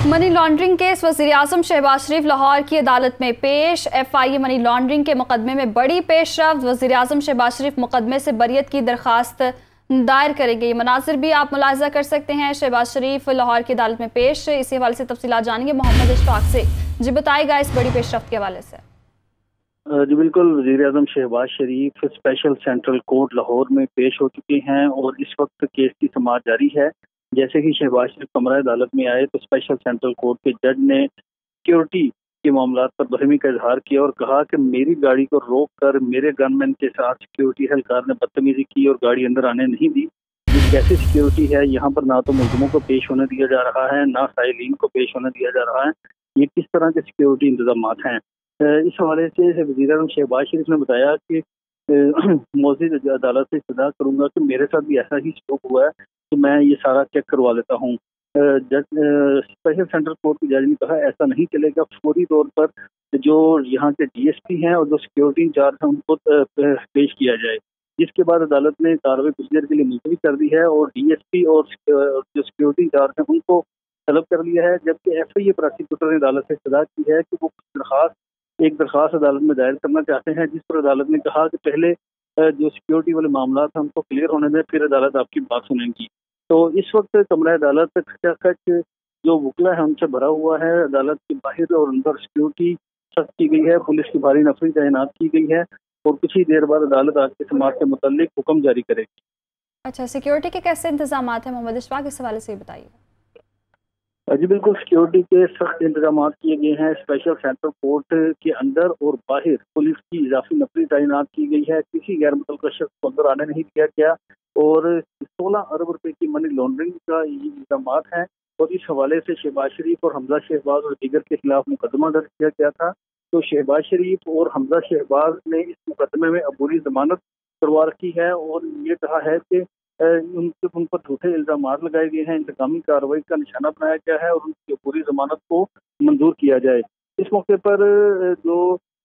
Money laundering case वज़ीर आज़म शहबाज शरीफ लाहौर की अदालत में पेश। FIA मनी लॉन्ड्रिंग के मुकदमे में बड़ी पेशरफ्त। वज़ीर आज़म शहबाज शरीफ मुकदमे से बरियत की दरख्वास्त दायर करेंगे। ये मनाजिर भी आप मुलाहिजा कर सकते हैं। शहबाज शरीफ लाहौर की अदालत में पेश। इसी हवाले से तफसीलात जानेंगे मोहम्मद इशफाक से। जी बताएगा इस बड़ी पेशरफ्त के हवाले से। जी बिल्कुल, वज़ीर आज़म शहबाज शरीफ स्पेशल सेंट्रल कोर्ट लाहौर में पेश हो चुके हैं और इस वक्त केस की समाअत जारी है। जैसे ही शहबाज शरीफ कमरा अदालत में आए तो स्पेशल सेंट्रल कोर्ट के जज ने सिक्योरिटी के मामलात पर बहमी का इजहार किया और कहा कि मेरी गाड़ी को रोक कर मेरे गनमैन के साथ सिक्योरिटी एहलकार ने बदतमीजी की और गाड़ी अंदर आने नहीं दी। ये कैसी सिक्योरिटी है? यहाँ पर ना तो मुल्ज़िमों को पेश होने दिया जा रहा है, ना साइलिन को पेश होने दिया जा रहा है। ये किस तरह के सिक्योरिटी इंतजामात हैं? इस हवाले से वज़ीर आज़म शहबाज शरीफ ने बताया कि मौजूद अदालत से इस्तदा करूँगा कि मेरे साथ भी ऐसा ही सलूक हुआ है, तो मैं ये सारा चेक करवा लेता हूँ। जज स्पेशल सेंट्रल कोर्ट के जज ने कहा ऐसा नहीं चलेगा, फौरी तौर पर जो यहाँ के DSP हैं और जो सिक्योरिटी इंचार्ज हैं उनको पेश किया जाए। जिसके बाद अदालत ने कार्रवाई कुछ देर के लिए मुलतवी कर दी है और DSP और जो सिक्योरिटी इंचार्ज हैं उनको तलब कर लिया है। जबकि FIA प्रोसिक्यूटर ने अदालत से इस्तदा की है कि वो एक दरख्वास्त अदालत में दायर करना चाहते हैं, जिस पर अदालत ने कहा कि पहले जो सिक्योरिटी वाले मामला हैं उनको क्लियर होने दें, फिर अदालत आपकी बात सुनेगी। तो इस वक्त कमरा अदालत खचाखच जो वकला है उनसे भरा हुआ है। अदालत के बाहर और अंदर सिक्योरिटी सख्त की गई है, पुलिस की भारी नफरी तैनात की गई है और कुछ ही देर बाद अदालत आज के समाअत के मुतालिक हुक्म जारी करेगी। अच्छा, सिक्योरिटी के कैसे इंतजाम हैं मोहम्मद इशफाक, इस हवाले से बताइए। जी बिल्कुल, सिक्योरिटी के सख्त इंतजाम किए गए हैं। स्पेशल सेंट्रल कोर्ट के अंदर और बाहर पुलिस की इजाफी नफरी तैनात की गई है। किसी गैर मुतल्लिक़ शख्स को अंदर आने नहीं दिया गया और 16 अरब रुपए की मनी लॉन्ड्रिंग का ये इंतजाम है। और इस हवाले से शहबाज शरीफ और हमजा शहबाज और दीगर के खिलाफ मुकदमा दर्ज किया गया था। तो शहबाज शरीफ और हमजा शहबाज ने इस मुकदमे में अबूरी जमानत करवा रखी है और ये कहा है कि उन पर झूठे इल्जाम लगाए गए हैं, इंतकामी कार्रवाई का निशाना बनाया गया है और उनकी पूरी जमानत को मंजूर किया जाए। इस मौके पर जो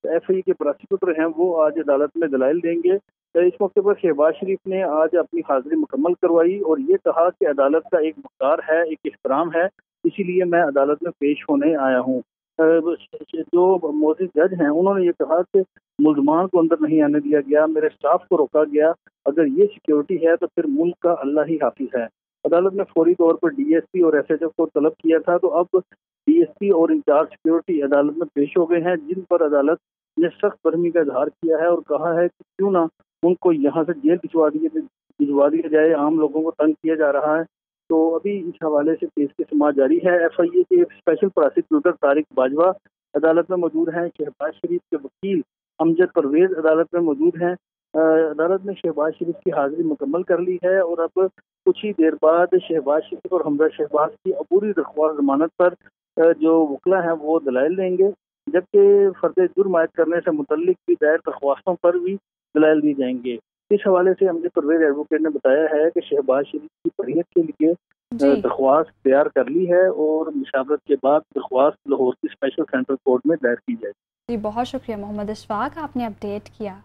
FIA के प्रोसिक्यूटर हैं वो आज अदालत में दलाइल देंगे। इस मौके पर शहबाज शरीफ ने आज अपनी हाजिरी मुकम्मल करवाई और ये कहा कि अदालत का एक मक़दार है, एक एहतराम है, इसीलिए मैं अदालत में पेश होने आया हूँ। जो मौजूद जज हैं उन्होंने ये कहा कि मुल्ज़मान को अंदर नहीं आने दिया गया, मेरे स्टाफ को रोका गया। अगर ये सिक्योरिटी है तो फिर मुल्क का अल्लाह ही हाफिज है। अदालत ने फौरी तौर पर DSP और SHO को तलब किया था, तो अब DSP और इंचार्ज सिक्योरिटी अदालत में पेश हो गए हैं, जिन पर अदालत ने सख्त बरहमी का इजहार किया है और कहा है कि क्यों ना उनको यहाँ से जेल भिजवा दिया जाए, आम लोगों को तंग किया जा रहा है। तो अभी इस हवाले से केस की समाअत जारी है। FIA के स्पेशल प्रोसिक्यूटर तारिक बाजवा अदालत में मौजूद हैं। शहबाज शरीफ के वकील अमजद परवेज अदालत में मौजूद हैं। अदालत ने शहबाज शरीफ की हाजिरी मुकम्मल कर ली है और अब कुछ ही देर बाद शहबाज शरीफ और हमजा शहबाज की अबूरी दरख्वास्त जमानत पर जो वकला हैं वो दलाइल देंगे, जबकि फर्द जुर्म आयद करने से मुतल्लिक भी दायर दरख्वास्तों पर भी दलाइल दी जाएंगे। इस हवाले से अमजद परवेज एडवोकेट ने बताया है कि शहबाज शरीफ की बरियत के लिए दरख्वास्त तैयार कर ली है और मुशावरत के बाद दरख्वास्त लाहौर की स्पेशल सेंट्रल कोर्ट में दायर की जाएगी। जी बहुत शुक्रिया मोहम्मद इशफाक, आपने अपडेट किया।